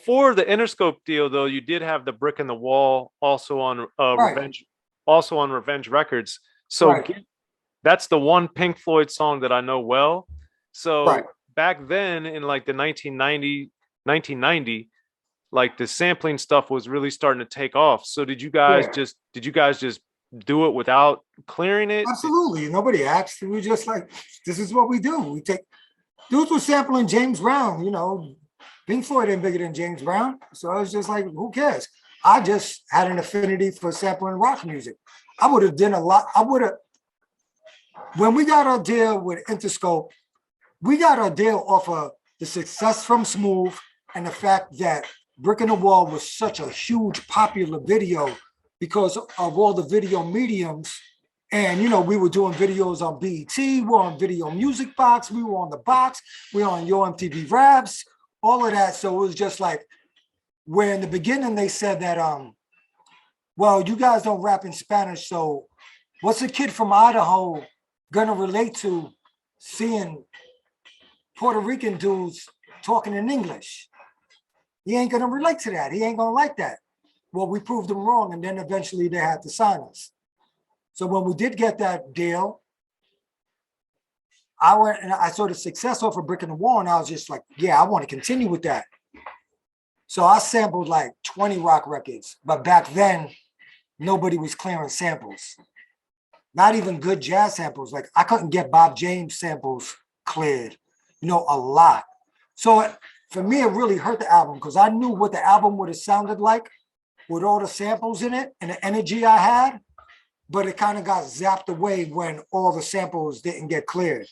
before the Interscope deal, though, you did have the Brick in the Wall also on Right, Revenge Records. So right, that's the one Pink Floyd song that I know well. right. So back then in like the 1990, like the sampling stuff was really starting to take off. So Yeah, did you guys just do it without clearing it? absolutely. Nobody asked. We were just like, this is what we do. We take dudes were sampling James Brown, Pink Floyd ain't bigger than James Brown. So I was just like, who cares? I just had an affinity for sampling rock music. I would have done a lot. I would have, when we got our deal with Interscope, we got our deal off of the success from Smooth and the fact that Brick in the Wall was such a huge popular video because of all the video mediums. And we were doing videos on BET, we were on Video Music Box, we were on the Box, we were on Yo MTV Raps, all of that. So it was just like where in the beginning they said that well, you guys don't rap in Spanish, so what's a kid from Idaho gonna relate to seeing Puerto Rican dudes talking in English? He ain't gonna relate to that. He ain't gonna like that. Well, we proved them wrong, and then eventually they had to sign us. So when we did get that deal, I went and I saw the success off of Brick in the Wall, and I was just like, yeah, I want to continue with that. So I sampled like 20 rock records, but back then, nobody was clearing samples. Not even good jazz samples. Like I couldn't get Bob James samples cleared, a lot. So for me, it really hurt the album because I knew what the album would have sounded like with all the samples in it and the energy I had, but it kind of got zapped away when all the samples didn't get cleared.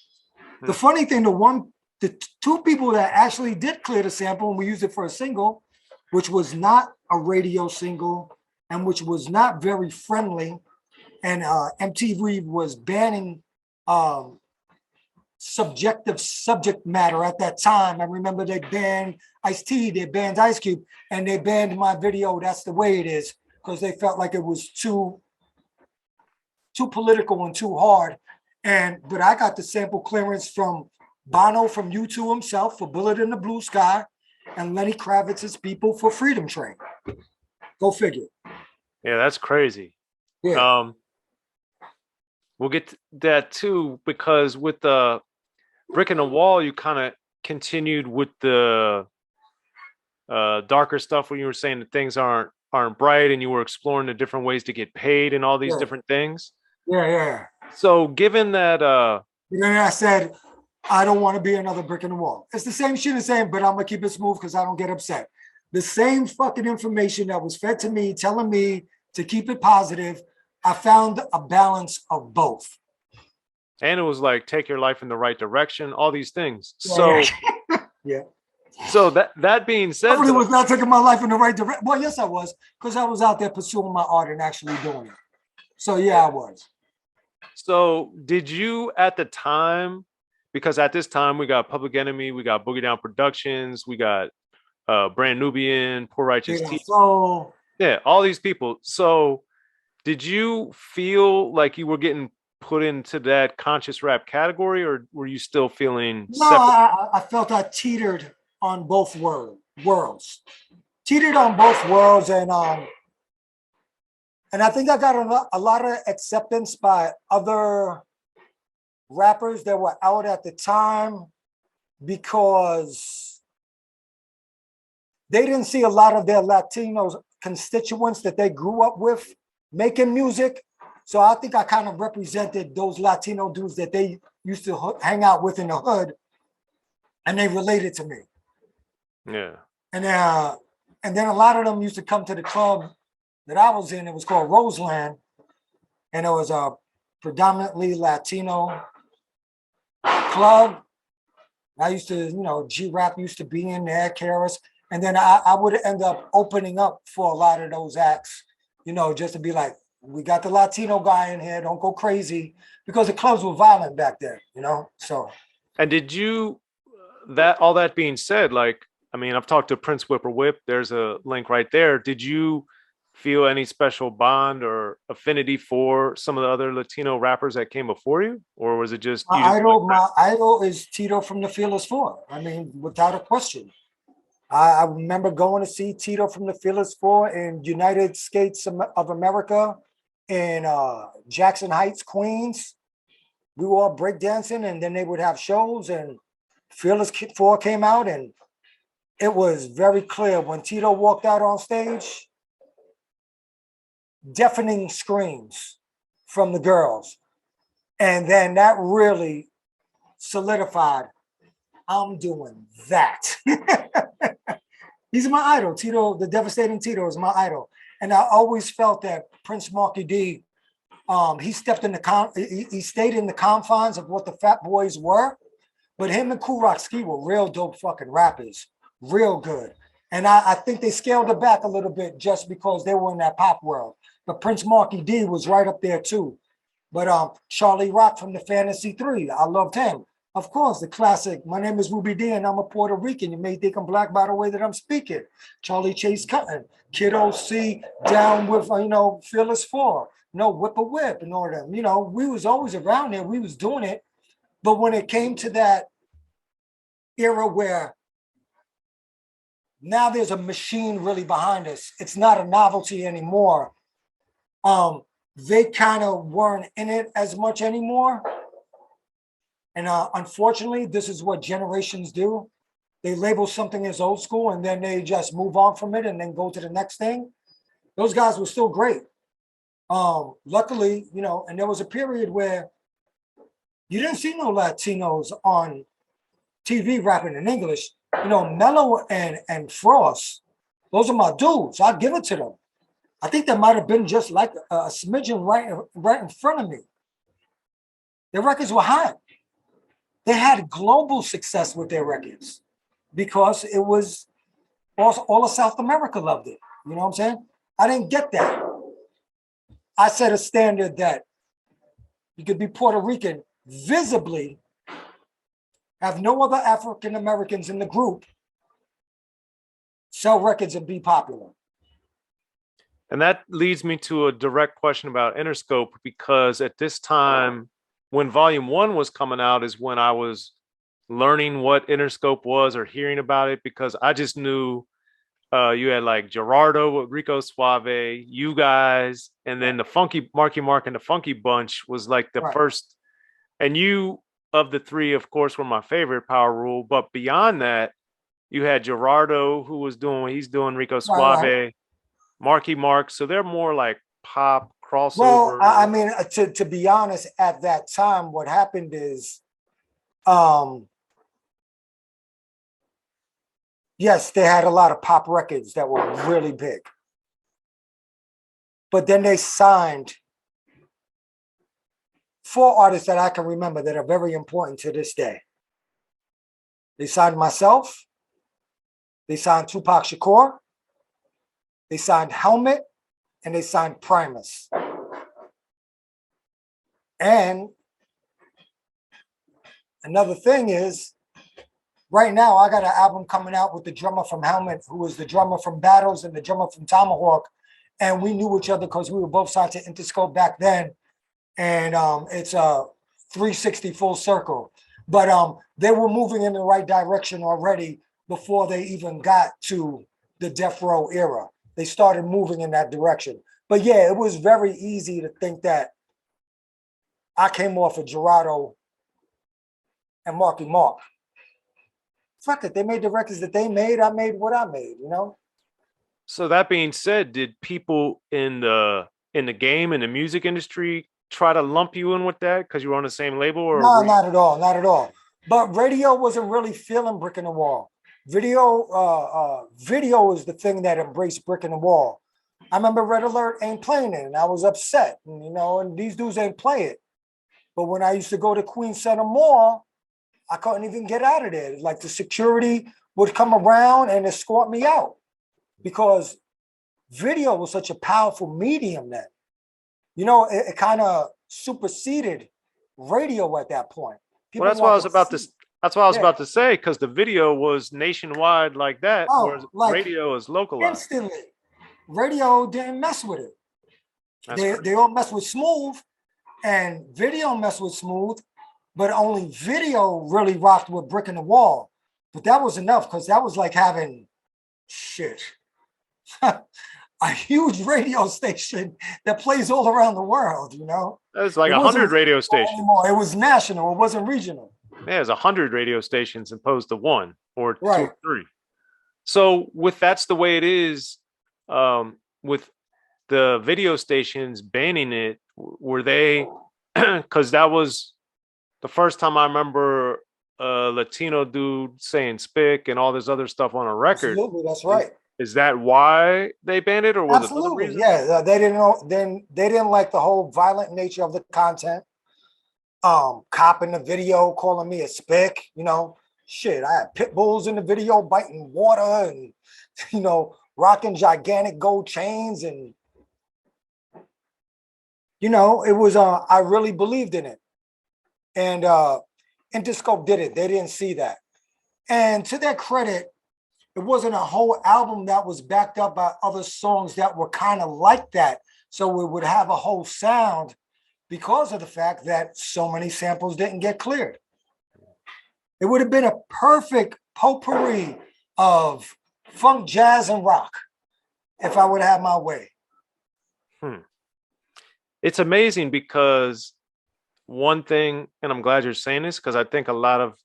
The funny thing, the two people that actually did clear the sample and we used it for a single, which was not a radio single and which was not very friendly, and MTV was banning subject matter at that time. I remember they banned Ice-T, they banned Ice Cube, and they banned my video, That's the Way It Is, because they felt like it was too political and too hard. But I got the sample clearance from Bono from U2 himself for Bullet in the Blue Sky and Lenny Kravitz's people for Freedom Train. Go figure. Yeah, that's crazy. Yeah. We'll get to that too, because with the Brick in the Wall, you kind of continued with the darker stuff when you were saying that things aren't bright and you were exploring the different ways to get paid and all these different things. Yeah. So given that and then I said, I don't want to be another brick in the wall. It's the same shit as saying, but I'm gonna keep it smooth because I don't get upset. The same fucking information that was fed to me, telling me to keep it positive. I found a balance of both. And it was like, take your life in the right direction, all these things. Yeah. So that being said, I really was not taking my life in the right direction. Well, yes, I was, because I was out there pursuing my art and actually doing it. So yeah, I was. So did you at the time, because at this time we got Public Enemy, we got Boogie Down Productions, we got Brand Nubian, Poor Righteous Tito. So yeah, all these people. So did you feel like you were getting put into that conscious rap category, or were you still feeling no, I felt I teetered on both worlds. Teetered on both worlds, and I think I got a lot of acceptance by other rappers that were out at the time because they didn't see a lot of their Latino constituents that they grew up with making music. So I think I kind of represented those Latino dudes that they used to hang out with in the hood, and they related to me. Yeah. And then a lot of them used to come to the club that I was in. It was called Roseland, and it was a predominantly Latino club. I used to, G-Rap used to be in there, Karis, and then I would end up opening up for a lot of those acts, just to be like, we got the Latino guy in here, don't go crazy, because the clubs were violent back then, so. And did you, all that being said, like, I mean, I've talked to Prince Whipper Whip, there's a link right there. Did you feel any special bond or affinity for some of the other Latino rappers that came before you? Or was it just... My idol is Tito from the Fearless Four. I mean, without a question. I remember going to see Tito from the Fearless Four in United States of America in Jackson Heights, Queens. We were all breakdancing, and then they would have shows, and Fearless Four came out, and it was very clear when Tito walked out on stage, deafening screams from the girls. And then that really solidified, I'm doing that. He's my idol. Tito, the devastating Tito is my idol. And I always felt that Prince Marky D, he stepped in he stayed in the confines of what the Fat Boys were, but him and Kool Rock Ski were real dope fucking rappers, real good. And I think they scaled it back a little bit just because they were in that pop world. But Prince Marky D was right up there too. But Charlie Rock from the Fantasy 3, I loved him. Of course, the classic, my name is Ruby D and I'm a Puerto Rican. You may think I'm black by the way that I'm speaking. Charlie Chase Cuttin, Kid O.C, down with, Fearless Four, Whip a Whip and all them. We was always around there. We was doing it. But when it came to that era where now there's a machine really behind us, it's not a novelty anymore. They kind of weren't in it as much anymore. And unfortunately, this is what generations do. They label something as old school and then they just move on from it and then go to the next thing. Those guys were still great. Luckily, and there was a period where you didn't see no Latinos on TV rapping in English. Mello and Frost, those are my dudes. I'll give it to them. I think that might have been just like a smidgen right in front of me. Their records were hot. They had global success with their records because it was all of South America loved it. You know what I'm saying? I didn't get that. I set a standard that you could be Puerto Rican visibly, have no other African Americans in the group, sell records and be popular. And that leads me to a direct question about Interscope, because at this time, when Volume 1 was coming out is when I was learning what Interscope was or hearing about it, because I just knew you had like Gerardo with Rico Suave, you guys, and then the Funky Marky Mark and the Funky Bunch was like the first. And you, of the three, of course, were my favorite, Powerule. But beyond that, you had Gerardo, who was doing what he's doing, Rico Suave, Marky Mark. So they're more like pop crossover. Well, I mean, to be honest, at that time, what happened is, yes, they had a lot of pop records that were really big. But then they signed 4 artists that I can remember that are very important to this day. They signed myself. They signed Tupac Shakur. They signed Helmet. And they signed Primus. And another thing is, right now, I got an album coming out with the drummer from Helmet, who was the drummer from Battles and the drummer from Tomahawk. And we knew each other because we were both signed to Interscope back then. And it's a 360 full circle. But they were moving in the right direction already before they even got to the Death Row era. They started moving in that direction. But yeah, it was very easy to think that I came off of Gerardo and Marky Mark. Fuck it, they made the records that they made. I made what I made, So that being said, did people in the game, in the music industry, try to lump you in with that because you were on the same label? Or no, not at all, not at all. But radio wasn't really feeling Brick in the Wall. Video is the thing that embraced Brick in the Wall. I remember Red Alert ain't playing it, and I was upset, and these dudes ain't play it. But when I used to go to Queen Center Mall, I couldn't even get out of there. Like the security would come around and escort me out because video was such a powerful medium then. It kind of superseded radio at that point. Well, that's what I was about to. That's what I was about to say, because the video was nationwide like that, whereas radio is localized. Instantly. Radio didn't mess with it. They all mess with Smooth, and video messed with Smooth, but only video really rocked with Brick in the Wall. But that was enough, because that was like having shit, a huge radio station that plays all around the world, you know? It's like It wasn't 100 radio regional stations. anymore. It was national. It wasn't regional. Yeah, there's 100 radio stations opposed to one or two Right. or three. So with that's the way it is, with the video stations banning it, were they, because that was the first time I remember a Latino dude saying spick and all this other stuff on a record. Absolutely, that's right. Is that why they banned it, or was it another Absolutely, reason? yeah. They didn't know. Then they didn't like the whole violent nature of the content. Cop in the video calling me a spick. You know, shit. I had pit bulls in the video biting water and you know rocking gigantic gold chains and you know it was. I really believed in it, and Interscope did it. They didn't see that, and to their credit. It wasn't a whole album that was backed up by other songs that were kind of like that. So we would have a whole sound because of the fact that so many samples didn't get cleared. It would have been a perfect potpourri of funk, jazz, and rock if I would have my way. It's amazing because one thing, and I'm glad you're saying this, because I think a lot of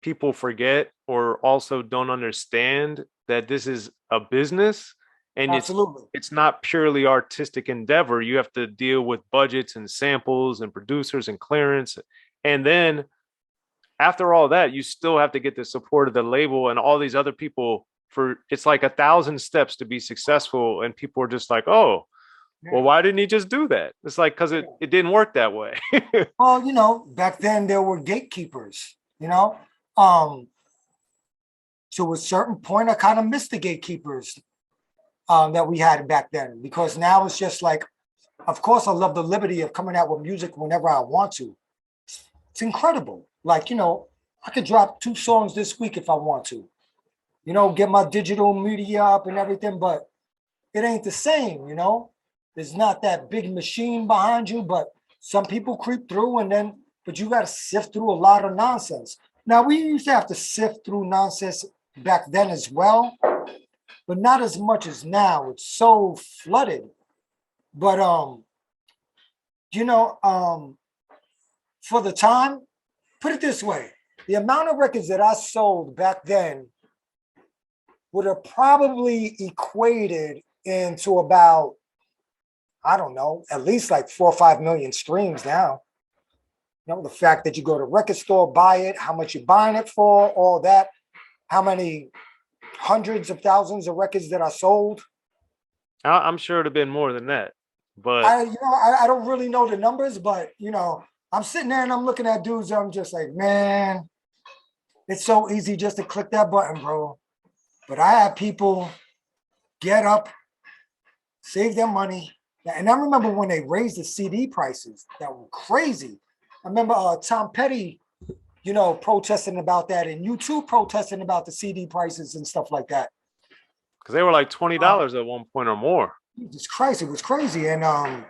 people forget or also don't understand that this is a business and Absolutely. it's not purely artistic endeavor. You have to deal with budgets and samples and producers and clearance. And then after all that, you still have to get the support of the label and all these other people for it's like 1,000 steps to be successful. And people are just like, oh, well, why didn't he just do that? It's like, because it didn't work that way. Well, you know, back then there were gatekeepers, you know. To a certain point, I kind of missed the gatekeepers that we had back then because now it's just like, of course, I love the liberty of coming out with music whenever I want to. It's incredible. Like, you know, I could drop 2 songs this week if I want to, you know, get my digital media up and everything, but it ain't the same, you know. There's not that big machine behind you, but some people creep through but you got to sift through a lot of nonsense. Now, we used to have to sift through nonsense back then as well, but not as much as now. It's so flooded. But you know, for the time, put it this way: the amount of records that I sold back then would have probably equated into about, I don't know, at least like 4 or 5 million streams now. You know, the fact that you go to record store, buy it, how much you're buying it for, all that, how many hundreds of thousands of records that I sold. I'm sure it'd have been more than that, but I don't really know the numbers, but you know, I'm sitting there and I'm looking at dudes. I'm just like, man, it's so easy just to click that button, bro. But I had people get up, save their money, and I remember when they raised the CD prices that were crazy. I remember Tom Petty, you know, protesting about that, and you too protesting about the CD prices and stuff like that. Because they were like $20 at one point or more. Jesus Christ, it was crazy. And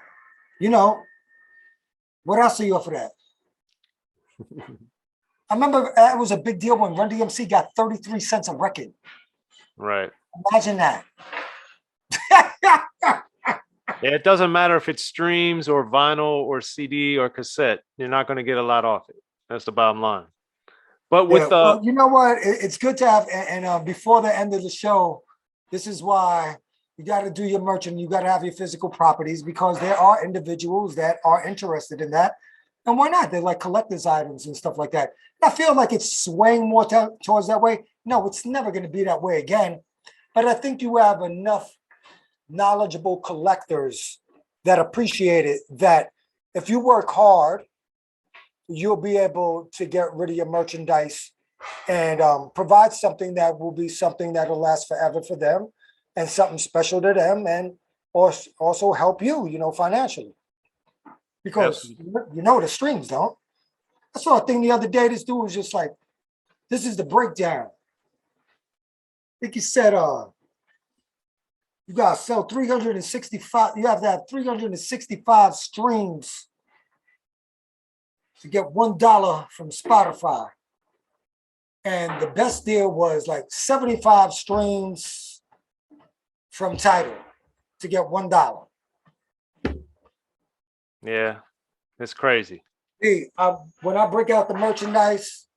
you know, what else are you for that? I remember it was a big deal when Run DMC got 33 cents a record. Right. Imagine that. Yeah, it doesn't matter if it's streams or vinyl or CD or cassette. You're not going to get a lot off it. That's the bottom line. But with well, you know what? It's good to have. And before the end of the show, this is why you got to do your merch and you got to have your physical properties because there are individuals that are interested in that. And why not? They're like collector's items and stuff like that. And I feel like it's swaying more towards that way. No, it's never going to be that way again. But I think you have enough knowledgeable collectors that appreciate it, that if you work hard, you'll be able to get rid of your merchandise and provide something that will be something that will last forever for them and something special to them and also help you, you know, financially. Because, you know, the streams don't. I saw a thing the other day, this dude was just like, this is the breakdown. I think he said, you got to sell 365. You have to have 365 streams to get $1 from Spotify. And the best deal was like 75 streams from Tito to get $1. Yeah, it's crazy. Hey, when I break out the merchandise,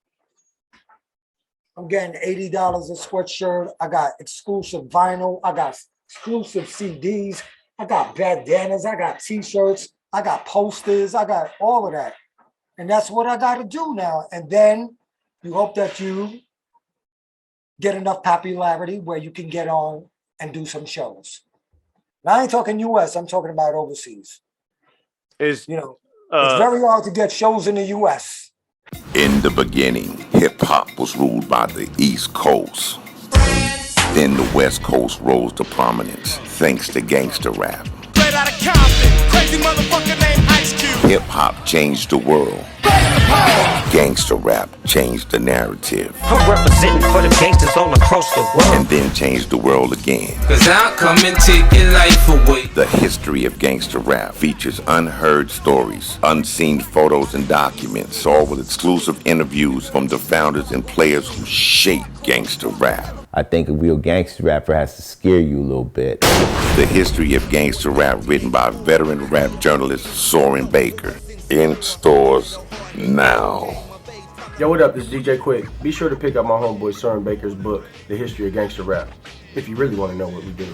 I'm getting $80 a sweatshirt. I got exclusive vinyl. I got exclusive CDs. I got bandanas. I got T-shirts. I got posters. I got all of that. And that's what I got to do now. And then you hope that you get enough popularity where you can get on and do some shows. Now, I ain't talking US. I'm talking about overseas. It's very hard to get shows in the US. In the beginning, hip-hop was ruled by the East Coast. Then the West Coast rose to prominence thanks to gangster rap. Straight out of Compton, crazy motherfucker named Ice Cube. Hip-hop changed the world. Gangster rap changed the narrative. I'm representing for the gangsters all across the world. And then changed the world again. Cause I'll come and take your life away. The history of gangster rap features unheard stories, unseen photos and documents, all with exclusive interviews from the founders and players who shaped gangster rap. I think a real gangster rapper has to scare you a little bit. The history of gangster rap written by veteran rap journalist Soren Baker. In stores now. Yo, what up? This is DJ Quick. Be sure to pick up my homeboy Soren Baker's book, The History of Gangster Rap, if you really want to know what we do.